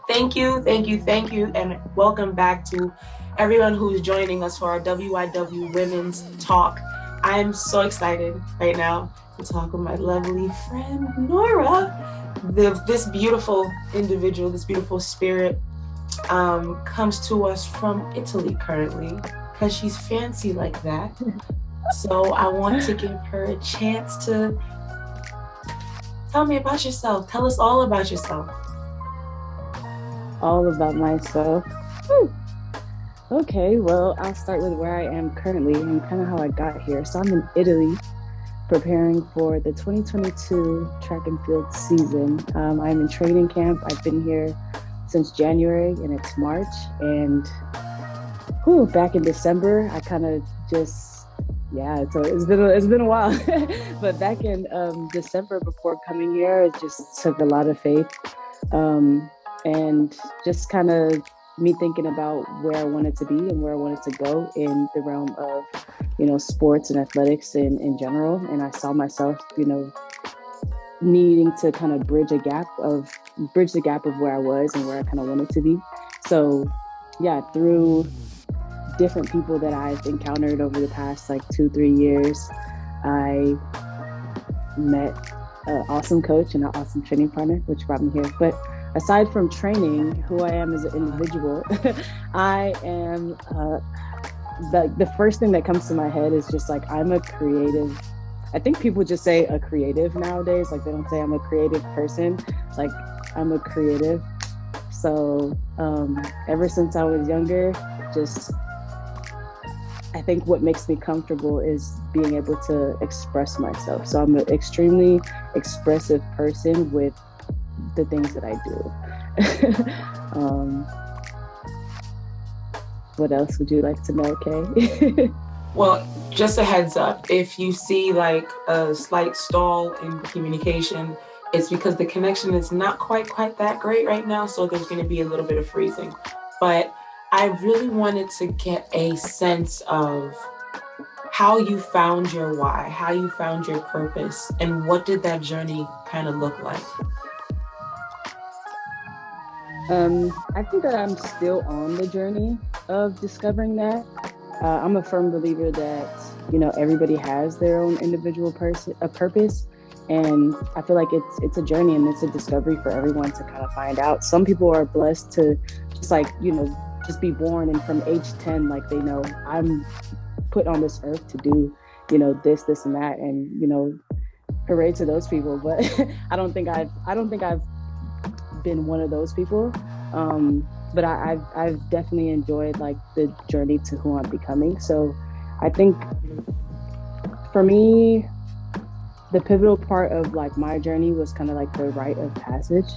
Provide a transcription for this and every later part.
Thank you, thank you, thank you, and welcome back to everyone who's joining us for our WYW Women's Talk. I'm so excited right now to talk with my lovely friend Nora. This beautiful individual, this beautiful spirit, comes to us from Italy currently because she's fancy like that. So I want to give her a chance to tell me about yourself. Tell us all about yourself. All about myself. Okay, well, I'll start with where I am currently and kind of how I got here. So I'm in Italy preparing for the 2022 track and field season. I'm in training camp. I've been here since January and it's March. And back in December, I kind of just, so it's been a while. But back in December before coming here, it just took a lot of faith. And just kind of me thinking about where I wanted to be and where I wanted to go in the realm of, sports and athletics in general. And I saw myself, needing to kind of bridge the gap of where I was and where I kind of wanted to be. So through different people that I've encountered over the past 2-3 years, I met an awesome coach and an awesome training partner, which brought me here. But aside from training, who I am as an individual, I am, the first thing that comes to my head is just I'm a creative. I think people just say a creative nowadays. They don't say I'm a creative person. I'm a creative. So ever since I was younger, I think what makes me comfortable is being able to express myself. So I'm an extremely expressive person with the things that I do. What else would you like to know, Kay? Well, just a heads up, if you see a slight stall in communication, it's because the connection is not quite that great right now, so there's going to be a little bit of freezing. But I really wanted to get a sense of how you found your why, how you found your purpose, and what did that journey kind of look like? I think that I'm still on the journey of discovering that. I'm a firm believer that, everybody has their own individual purpose. And I feel like it's a journey and it's a discovery for everyone to kind of find out. Some people are blessed to just be born, and from age 10, they know I'm put on this earth to do, this and that. And, hooray to those people. But I don't think I've been one of those people, but I've definitely enjoyed the journey to who I'm becoming. So I think for me, the pivotal part of my journey was kind of the rite of passage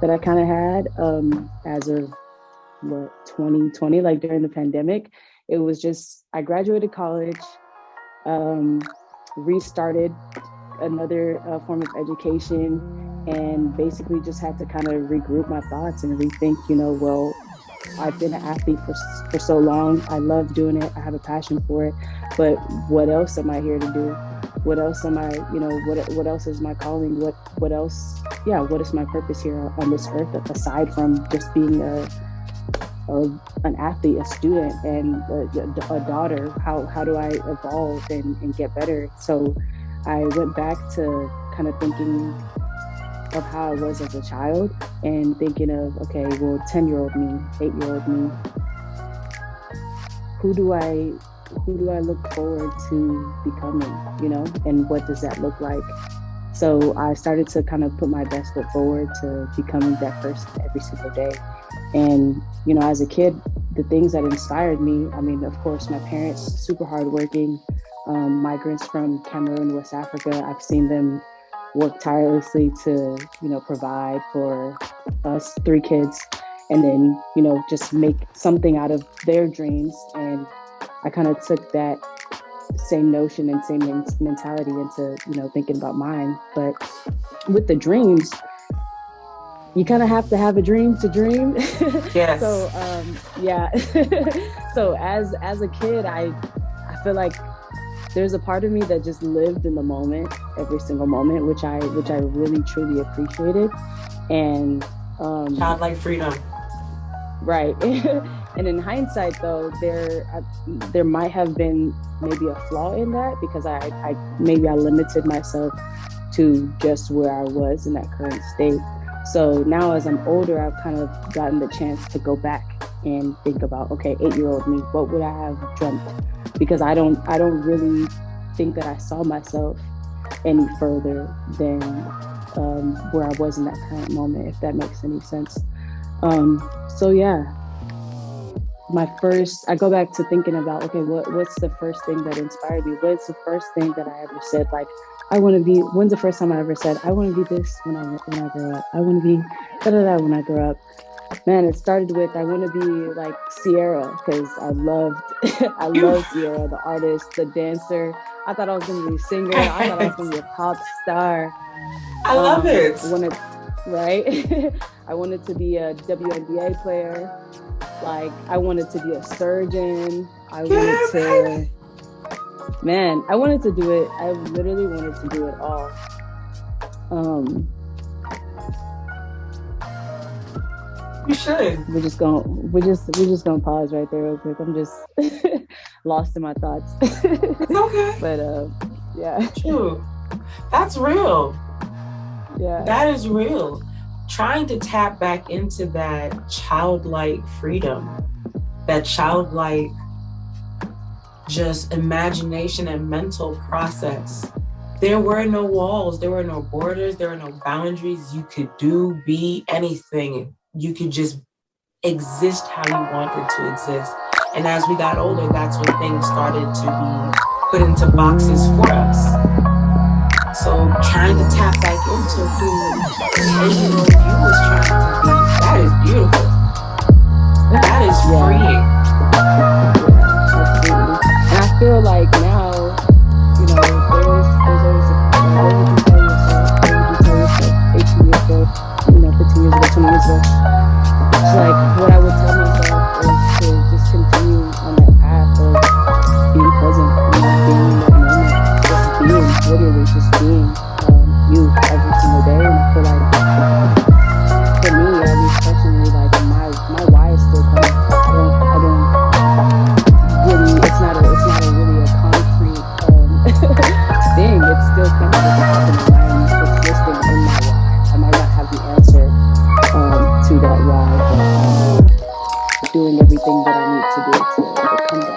that I kind of had as of 2020, during the pandemic. It was just, I graduated college, restarted another form of education, and basically just had to kind of regroup my thoughts and rethink, well, I've been an athlete for so long. I love doing it. I have a passion for it. But what else am I here to do? What else am I, what else is my calling? What else? Yeah, what is my purpose here on this earth aside from just being an athlete, a student, and a daughter? How do I evolve and get better? So I went back to kind of thinking of how I was as a child and thinking of, okay, well, 10-year-old me, 8-year-old me, who do I look forward to becoming, and what does that look like? So I started to kind of put my best foot forward to becoming that person every single day. And, as a kid, the things that inspired me, of course, my parents, super hardworking, migrants from Cameroon, West Africa. I've seen them work tirelessly to, provide for us 3 kids, and then, just make something out of their dreams. And I kind of took that same notion and same mentality into, thinking about mine. But with the dreams, you kind of have to have a dream to dream. Yes. So, so as a kid, I feel like there's a part of me that just lived in the moment, every single moment, which I really truly appreciated. And childlike freedom. Right. And in hindsight, though, there might have been maybe a flaw in that, because I maybe I limited myself to just where I was in that current state. So now as I'm older, I've kind of gotten the chance to go back and think about, okay, 8-year-old me, what would I have dreamt? Because I don't really think that I saw myself any further than where I was in that current moment, if that makes any sense. So yeah, I go back to thinking about, okay, what's the first thing that inspired me? What's the first thing that I ever said? Like, when's the first time I ever said, I want to be this when I grow up? I want to be da-da-da when I grow up. Man, it started with, I want to be like Sierra, because I loved, I love Sierra, the artist, the dancer. I thought I was going to be a singer. I thought I was going to be a pop star. I love it. Right? I wanted to be a WNBA player. Like, I wanted to be a surgeon. I wanted to do it. I literally wanted to do it all. You should. We're just gonna pause right there real quick. I'm just lost in my thoughts. It's okay. But yeah. True. That's real. Yeah. That is real. Trying to tap back into that childlike freedom, that childlike just imagination and mental process. There were no walls, there were no borders, there were no boundaries. You could be anything. You could just exist how you wanted to exist. And as we got older, that's when things started to be put into boxes for us. So trying to tap back into who 8-year-old you was trying to be, that is beautiful. That is freeing. Absolutely. And I feel like now, there's always what would you tell yourself? 18 years ago, 15 years ago, 20 years ago? It's like, what I would tell myself is to just continue on that path of being present, being in that moment, just being, literally just being you every single day. And I feel like, for me, at least personally, like my why is still coming. I don't really, it's not a really a concrete thing. It's still coming. It's happening. I'm existing in my why. I might not have the answer to that why, but I'm doing everything that I need to do to come back to start doing.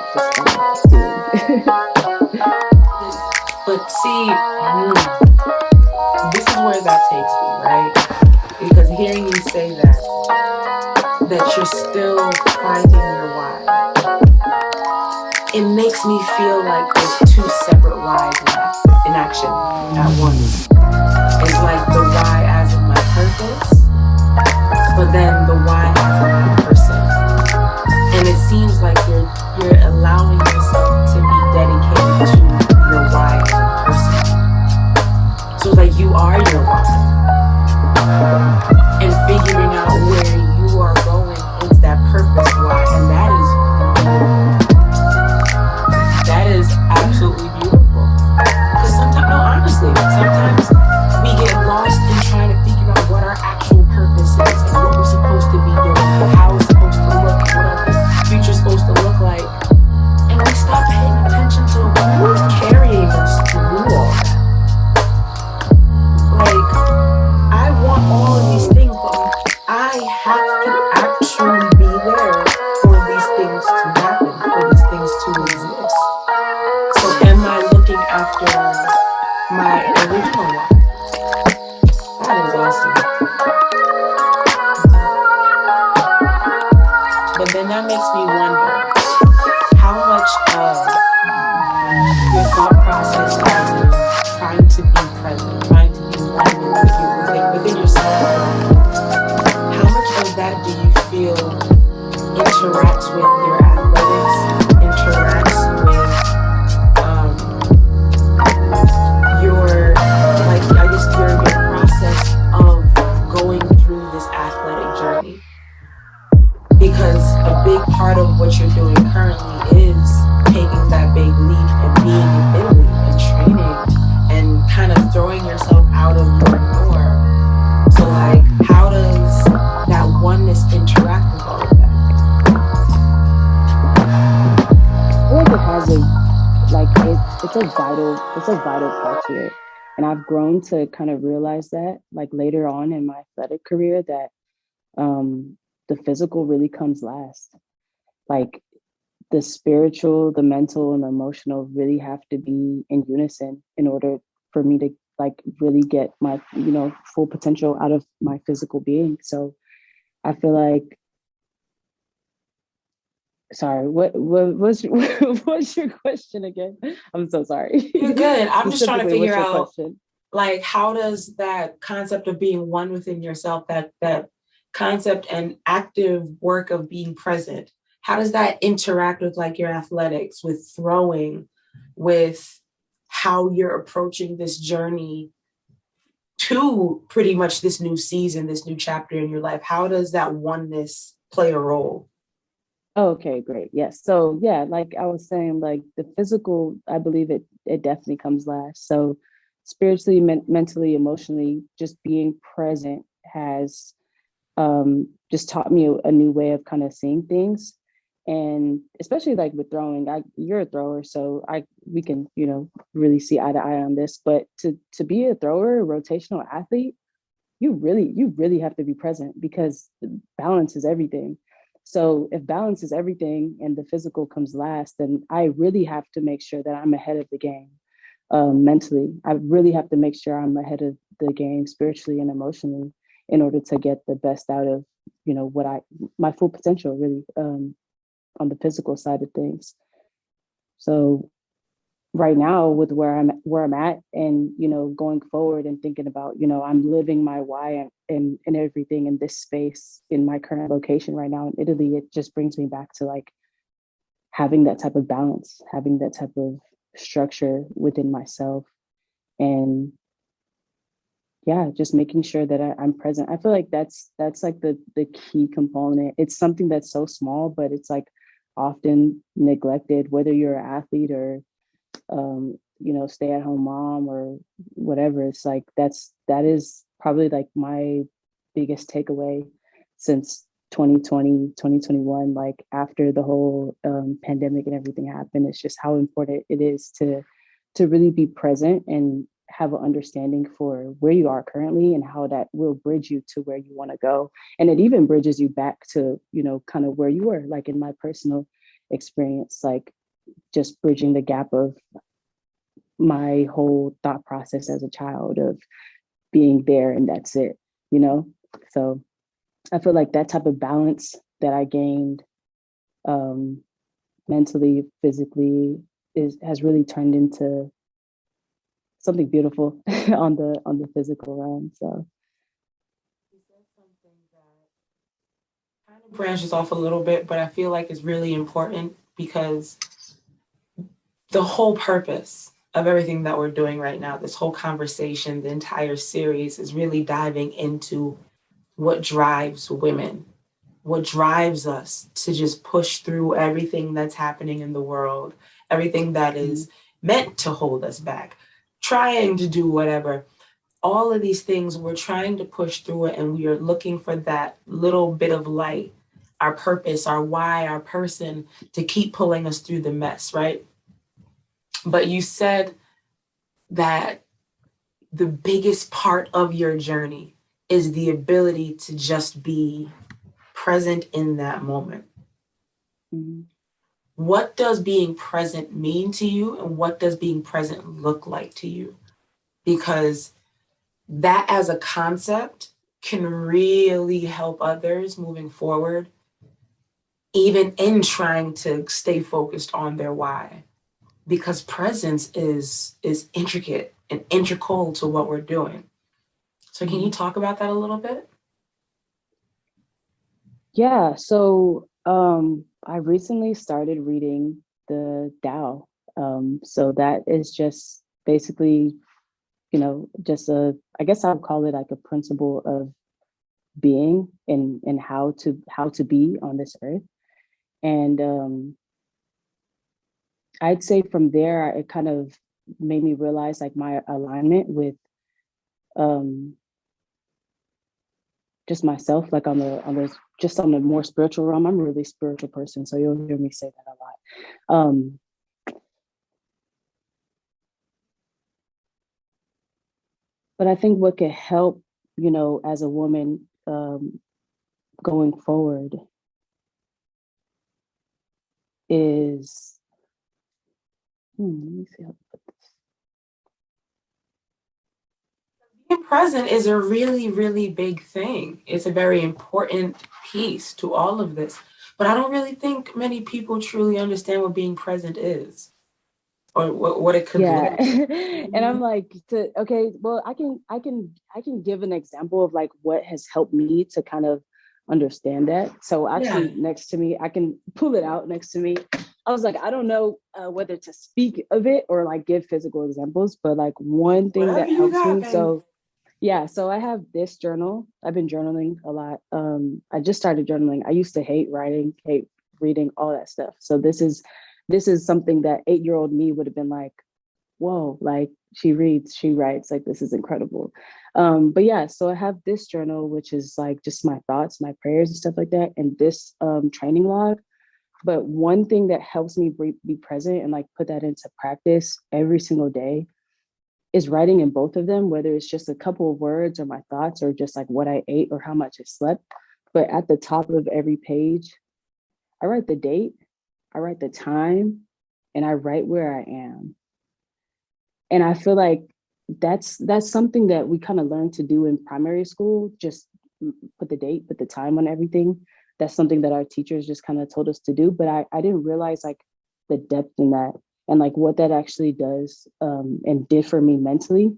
But see, this is where that takes me, right? Because hearing you say that you're still finding your why, it makes me feel like there's two separate whys in action at once. It's like the why as in my purpose, but then the why as in my person. And it seems like you're allowing yourself to be dedicated to your why as a person. So it's like you are your why. And figuring out where you are going into that purpose why. And that is absolutely beautiful. Because sometimes we get lost in trying to figure out what our actual purpose is and what we're supposed to be doing, and how it's supposed to look, what our future's supposed to look like. And we stop paying attention to who's carrying us through all that. Like, I want all of these things, but I have to actually be there for these things to happen, for these things to exist. So am I looking after my original why? That is awesome. But then that makes me wonder, how much of your thought process has been trying to be present, trying to be one within yourself? How much of that do you feel interacts with your athletics, interacts with your process of going through this athletic journey? Because a big part of what you're doing currently is taking that big leap and being in Italy and training and kind of throwing yourself it's a vital part to it. And I've grown to kind of realize that like later on in my athletic career that um, the physical really comes last. Like the spiritual, the mental, and the emotional really have to be in unison in order for me to like really get my, full potential out of my physical being. So I feel like, sorry, what's your question again? I'm so sorry. You're good. I'm just trying to Specifically, figure what's your out, question? like, how does that concept of being one within yourself, that concept and active work of being present, how does that interact with like your athletics, with throwing, with how you're approaching this journey to pretty much this new season, this new chapter in your life? How does that oneness play a role? Okay, great. Yes. So yeah, like I was saying, like the physical, I believe it definitely comes last. So spiritually, mentally, emotionally, just being present has just taught me a new way of kind of seeing things. And especially like with throwing, you're a thrower, so I we can, really see eye to eye on this. But to be a thrower, a rotational athlete, you really have to be present because balance is everything. So if balance is everything and the physical comes last, then I really have to make sure that I'm ahead of the game mentally. I really have to make sure I'm ahead of the game spiritually and emotionally in order to get the best out of what I my full potential really on the physical side of things. So right now with where I'm at and going forward and thinking about I'm living my why and everything in this space in my current location right now in Italy, it just brings me back to like having that type of balance, having that type of structure within myself, and yeah, just making sure that I'm present. I feel like that's like the key component. It's something that's so small, but it's like often neglected, whether you're an athlete or stay at home mom or whatever. It's like that is probably like my biggest takeaway since 2020, 2021. Like after the whole pandemic and everything happened, it's just how important it is to really be present and have an understanding for where you are currently and how that will bridge you to where you want to go. And it even bridges you back to, kind of where you were, like in my personal experience, like just bridging the gap of my whole thought process as a child of being there and that's it, you know? So I feel like that type of balance that I gained um, mentally, physically has really turned into something beautiful on the physical realm. So You said something that kind of branches off a little bit, but I feel like it's really important because the whole purpose of everything that we're doing right now, this whole conversation, the entire series is really diving into what drives women, what drives us to just push through everything that's happening in the world, everything that is meant to hold us back, trying to do whatever. All of these things, we're trying to push through it, and we are looking for that little bit of light, our purpose, our why, our person to keep pulling us through the mess, right? But you said that the biggest part of your journey is the ability to just be present in that moment. mm-hmm. What does being present mean to you, and what does being present look like to you? Because that as a concept can really help others moving forward, even in trying to stay focused on their why. Because presence is intricate and integral to what we're doing. So can you talk about that a little bit? Yeah, so I recently started reading the Tao. So that is just basically, just I guess I would call it like a principle of being and how to be on this earth. And I'd say from there, it kind of made me realize like my alignment with um, just myself, like on the more spiritual realm. I'm a really spiritual person, so you'll hear me say that a lot. But I think what could help, as a woman, going forward is, let me see how to put this. Being present is a really, really big thing. It's a very important piece to all of this. But I don't really think many people truly understand what being present is or what it could look Yeah. like. And I'm like, okay, well, I can give an example of like what has helped me to kind of understand that. So Yeah. actually next to me, I can pull it out next to me. I was like, I don't know whether to speak of it or like give physical examples, but like one thing Whatever that you helps got, me. babe. So yeah, so I have this journal. I've been journaling a lot. I just started journaling. I used to hate writing, hate reading, all that stuff. So this is something that 8-year-old me would have been like, whoa, like she reads, she writes, like this is incredible. But yeah, so I have this journal, which is like just my thoughts, my prayers and stuff like that, and this training log. But one thing that helps me be present and like put that into practice every single day is writing in both of them, whether it's just a couple of words or my thoughts or just like what I ate or how much I slept. But at the top of every page, I write the date, I write the time, and I write where I am. And I feel like that's something that we kind of learn to do in primary school, just put the date, put the time on everything. That's something that our teachers just kind of told us to do, but I didn't realize like the depth in that and like what that actually does, and did for me mentally.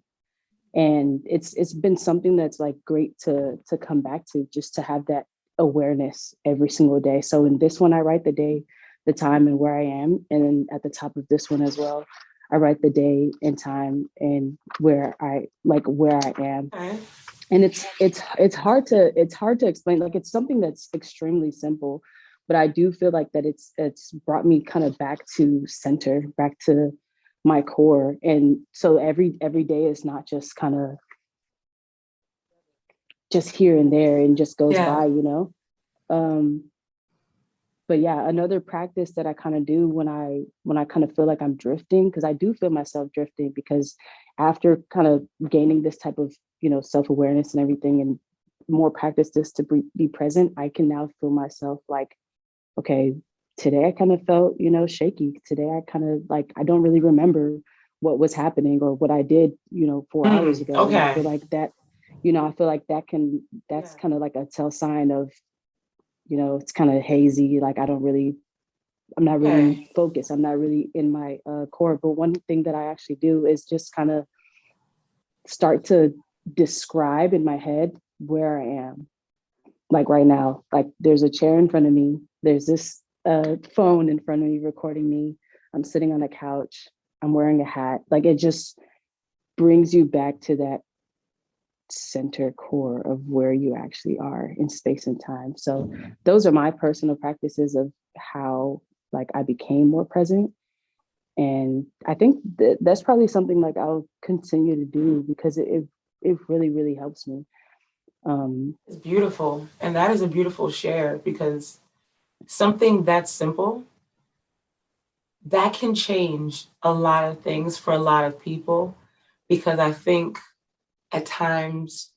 And it's been something that's like great to come back to, just to have that awareness every single day. So in this one, I write the day, the time, and where I am, and then at the top of this one as well, I write the day and time and where I am. Okay. And it's hard to explain. Like it's something that's extremely simple, but I do feel like that it's brought me kind of back to center, back to my core. And so every day is not just kind of just here and there and just goes Yeah. by. um but yeah, another practice that I kind of do when I kind of feel like I'm drifting, because I do feel myself drifting, because after kind of gaining this type of self-awareness and everything, and more practice this to be present, I can now feel myself like, okay, today I kind of felt shaky. Today I kind of like, I don't really remember what was happening or what I did 4 hours ago. And I Okay. feel like that's Yeah. kind of like a tell sign of, it's kind of hazy, like I'm not really Okay. focused. I'm not really in my core. But one thing that I actually do is just kind of start to describe in my head where I am. Like right now, like there's a chair in front of me. There's this phone in front of me recording me. I'm sitting on a couch. I'm wearing a hat. Like it just brings you back to that center core of where you actually are in space and time. So those are my personal practices of how like I became more present. And I think that's probably something like I'll continue to do, because it really, really helps me. It's beautiful. And that is a beautiful share because something that simple that can change a lot of things for a lot of people because I think at times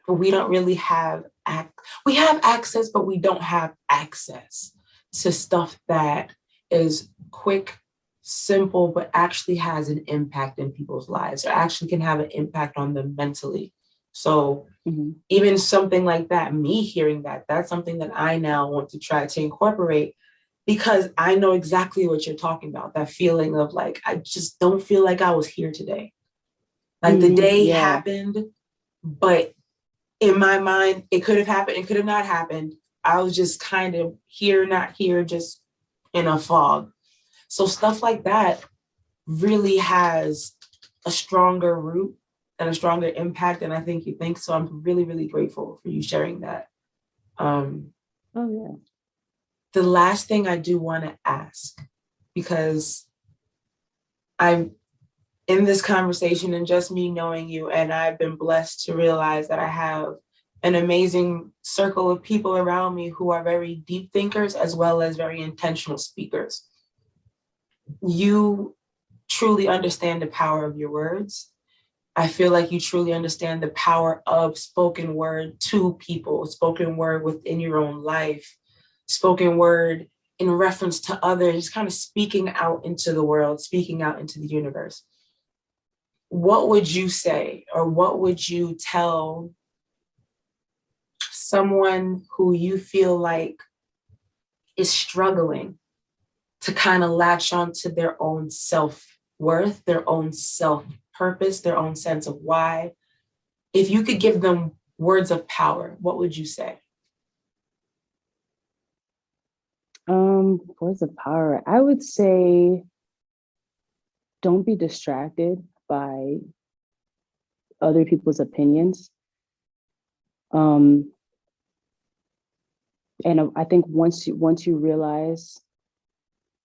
we don't really have we have access, but we don't have access to stuff that is quick, simple, but actually has an impact in people's lives or actually can have an impact on them mentally. So Mhm. even something like that, me hearing that, that's something that I now want to try to incorporate because I know exactly what you're talking about. That feeling of like, I just don't feel like I was here today. Like the day Yeah. happened, but in my mind, it could have happened, it could have not happened. I was just kind of here, not here, just in a fog. So stuff like that really has a stronger root and a stronger impact than I think you think. So I'm really, really grateful for you sharing that. Um, Oh yeah. the last thing I do want to ask, because I'm in this conversation and just me knowing you, and I've been blessed to realize that I have an amazing circle of people around me who are very deep thinkers as well as very intentional speakers. You truly understand the power of your words. I feel like you truly understand the power of spoken word to people, spoken word within your own life, spoken word in reference to others, kind of speaking out into the world, speaking out into the universe. What would you say, or what would you tell someone who you feel like is struggling to kind of latch on to their own self-worth, their own self-purpose, their own sense of why? If you could give them words of power, what would you say? Words of power. I would say don't be distracted by other people's opinions. Um, and I think once you realize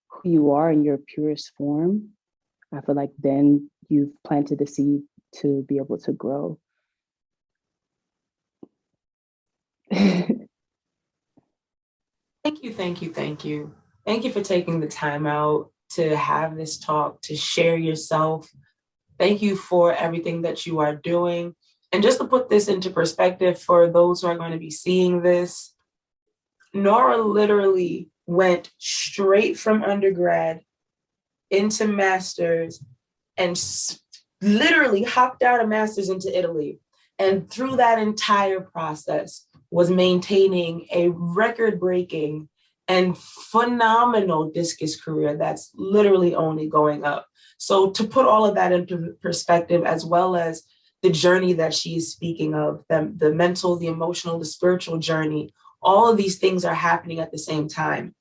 who you are in your purest form, I feel like then you've planted the seed to be able to grow. Thank you, thank you, thank you. Thank you for taking the time out to have this talk, to share yourself. Thank you for everything that you are doing. And just to put this into perspective for those who are going to be seeing this, Nora literally went straight from undergrad into master's and literally hopped out of master's into Italy. And through that entire process was maintaining a record-breaking and phenomenal discus career that's literally only going up. So to put all of that into perspective, as well as the journey that she's speaking of, the mental, the emotional, the spiritual journey, all of these things are happening at the same time.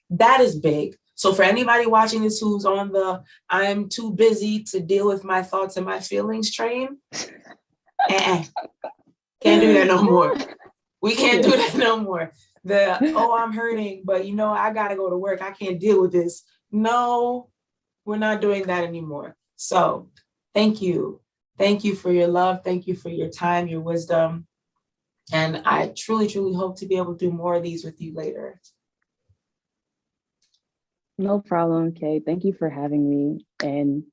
That is big. So for anybody watching this who's on the I'm too busy to deal with my thoughts and my feelings train, can't do that no more. We can't do that no more. I'm hurting, but I gotta go to work. I can't deal with this. No, we're not doing that anymore. So thank you. Thank you for your love. Thank you for your time, your wisdom. And I truly, truly hope to be able to do more of these with you later. No problem, Kay. Thank you for having me. And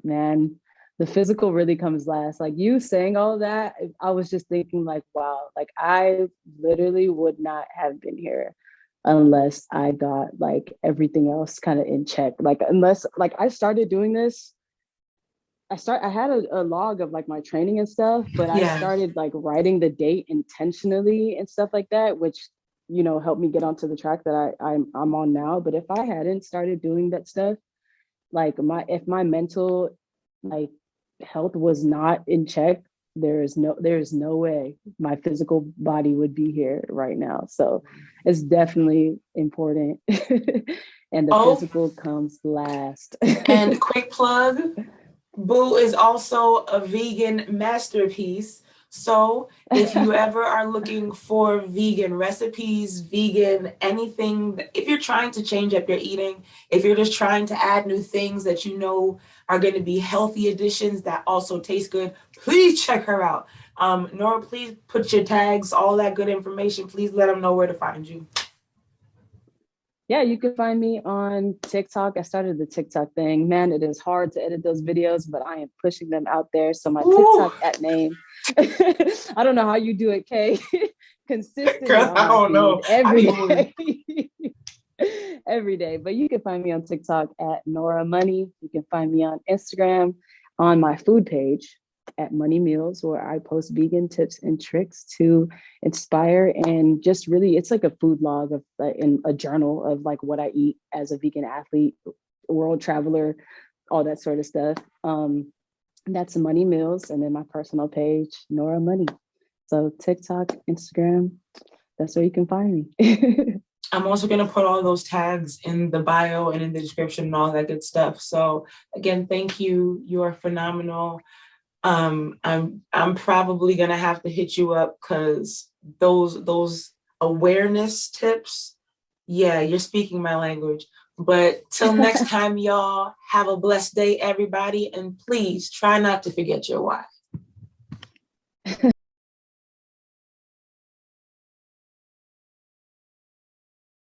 man, the physical really comes last. Like you saying all of that, I was just thinking like, wow, like I literally would not have been here unless I got like everything else kind of in check. Like unless like I started doing this, I had a log of like my training and stuff, but I started like writing the date intentionally and stuff like that, which helped me get onto the track that I'm on now. But if I hadn't started doing that stuff, like if my mental like health was not in check, there's no way my physical body would be here right now. So it's definitely important. And the physical comes last. And quick plug, Boo is also a vegan masterpiece. So if you ever are looking for vegan recipes, vegan anything, if you're trying to change up your eating, if you're just trying to add new things that are going to be healthy additions that also taste good, please check her out. Nora, please put your tags, all that good information. Please let them know where to find you. Yeah, you can find me on TikTok. I started the TikTok thing. Man, it is hard to edit those videos, but I am pushing them out there. So my TikTok at name, I don't know how you do it, Kay. Consistent. Girl, I don't know. Every day. Every day. But you can find me on TikTok at Nora Monie. You can find me on Instagram on my food page at Money Meals, where I post vegan tips and tricks to inspire and just really, it's like a food log of in a journal of like what I eat as a vegan athlete, world traveler, all that sort of stuff. That's Money Meals, and then my personal page, Nora Monie. So TikTok, Instagram, that's where you can find me. I'm also going to put all those tags in the bio and in the description and all that good stuff. So again, thank you. You are phenomenal. I'm probably gonna have to hit you up because those awareness tips, yeah, you're speaking my language. But till next time, y'all, have a blessed day, everybody, and please try not to forget your why.